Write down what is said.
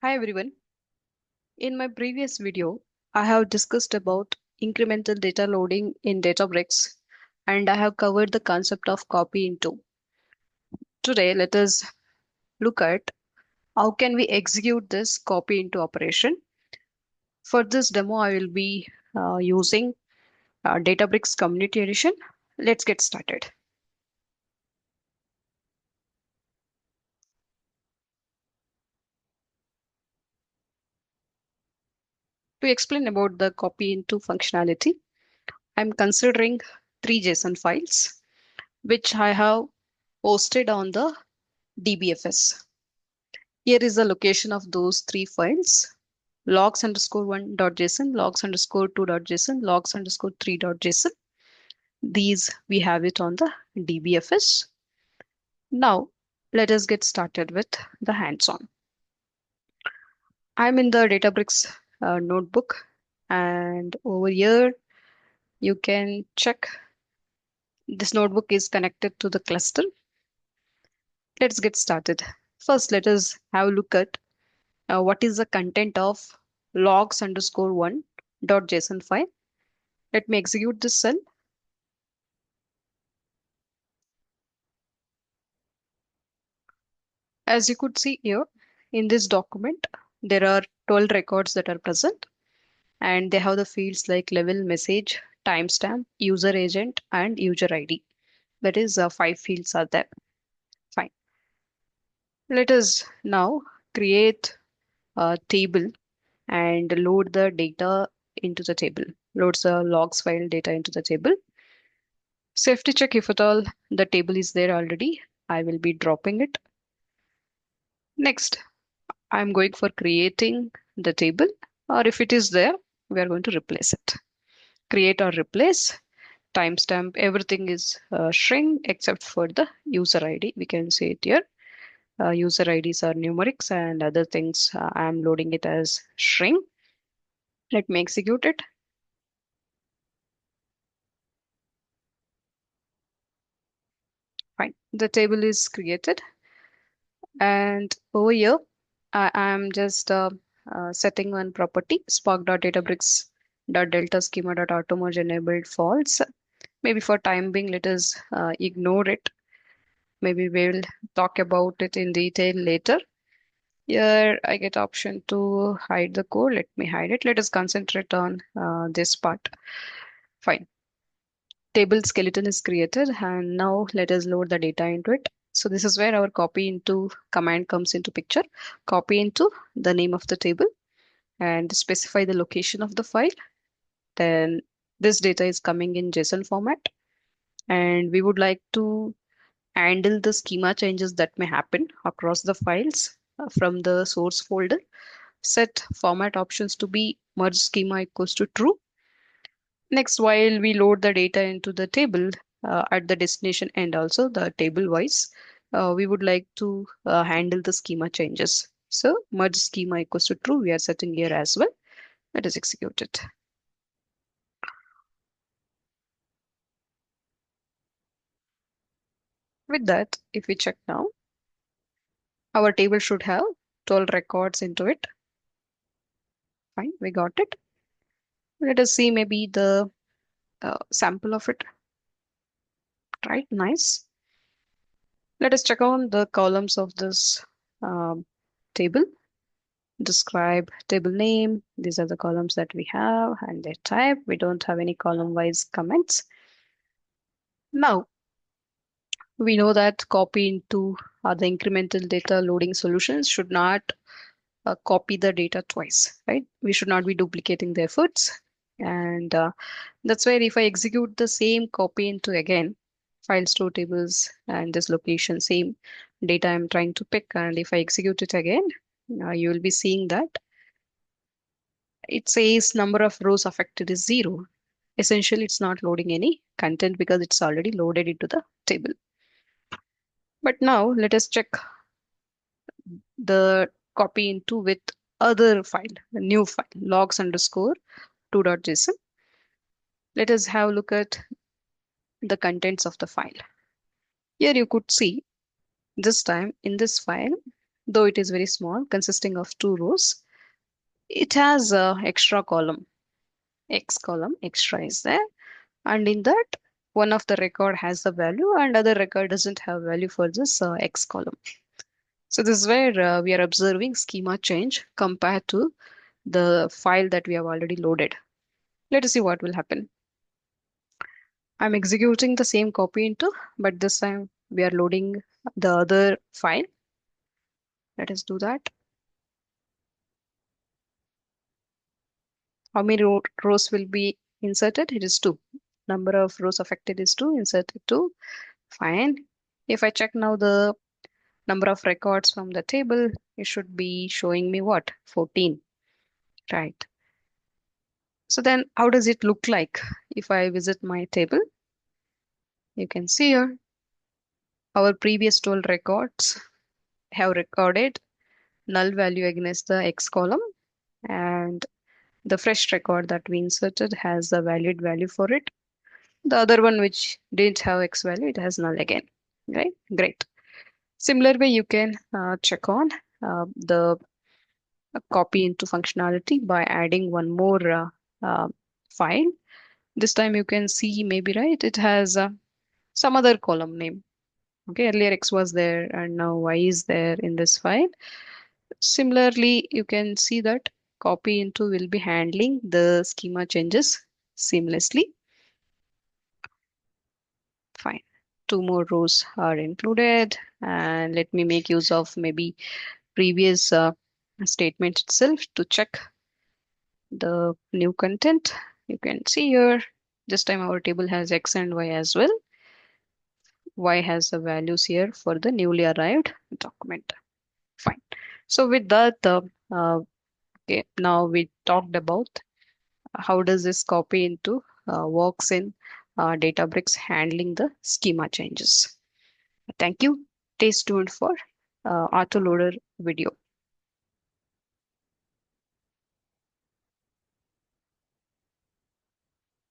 Hi everyone. In my previous video, I have discussed about incremental data loading in Databricks and I have covered the concept of copy into. Today, let us look at how can we execute this copy into operation. For this demo, I will be using Databricks Community Edition. Let's get started. To explain about the copy into functionality, I'm considering three JSON files, which I have hosted on the DBFS. Here is the location of those three files: logs underscore one.json, logs underscore two.json, logs underscore three.json. These we have it on the DBFS. Now let us get started with the hands-on. I'm in the Databricks notebook, and over here you can check this notebook is connected to the cluster. Let's get started. First, let us have a look at what is the content of logs underscore one.json file. Let me execute this cell. As you could see here in this document, there are 12 records that are present and they have the fields like level, message, timestamp, user agent, and user ID. That is, five fields are there. Fine. Let us now create a table and load the data into the table. Loads the logs file data into the table. Safety check if at all the table is there already. I will be dropping it. Next, I'm going for creating the table, or if it is there, we are going to replace it. Create or replace, timestamp, everything is string except for the user ID. We can see it here. User IDs are numerics and other things. I'm loading it as string. Let me execute it. Fine. The table is created. And over here, I am just setting one property, spark.databricks.delta schema.automerge enabled false. Maybe for time being, let us ignore it. Maybe we'll talk about it in detail later. Here I get option to hide the code. Let me hide it. Let us concentrate on this part. Fine. Table skeleton is created and now let us load the data into it. So this is where our copy into command comes into picture. Copy into the name of the table and specify the location of the file. Then this data is coming in JSON format and we would like to handle the schema changes that may happen across the files from the source folder. Set format options to be merge schema equals to true. Next, while we load the data into the table at the destination and also the table wise, we would like to handle the schema changes. So merge schema equals to true. We are setting here as well. Let us execute it. With that, if we check now, our table should have 12 records into it. Fine, we got it. Let us see maybe the sample of it. Right, nice. Let us check on the columns of this table. Describe table name. These are the columns that we have and their type. We don't have any column-wise comments. Now, we know that copy into the incremental data loading solutions should not copy the data twice, right? We should not be duplicating the efforts. And that's why if I execute the same copy into again, file store tables and this location, same data I'm trying to pick. And if I execute it again, you will be seeing that it says number of rows affected is 0. Essentially, it's not loading any content because it's already loaded into the table. But now let us check the copy into with other file, a new file, logs underscore two.json. Let us have a look at the contents of the file. Here you could see this time in this file, though it is very small, consisting of two rows. It has a extra column, X column, extra is there. And in that, one of the record has the value and other record doesn't have value for this X column. So this is where we are observing schema change compared to the file that we have already loaded. Let us see what will happen. I'm executing the same copy into, but this time we are loading the other file. Let us do that. How many rows will be inserted? It is two. Number of rows affected is two, inserted two. Fine. If I check now the number of records from the table, it should be showing me what? 14. Right. So then how does it look like if I visit my table? You can see here our previous 12 records have recorded null value against the X column, and the fresh record that we inserted has a valid value for it. The other one which didn't have X value, it has null again. Right? Great. Similar way you can check on the copy into functionality by adding one more uh, file. This time you can see maybe, right, it has some other column name. Okay, earlier X was there and now Y is there in this file. Similarly, you can see that copy into will be handling the schema changes seamlessly. Fine. Two more rows are included, and let me make use of maybe previous statement itself to check the new content. You can see here, this time our table has X and Y as well. Y has the values here for the newly arrived document. Fine. So with that, okay, now we talked about how does this copy into works in Databricks handling the schema changes. Thank you. Stay tuned for autoloader video.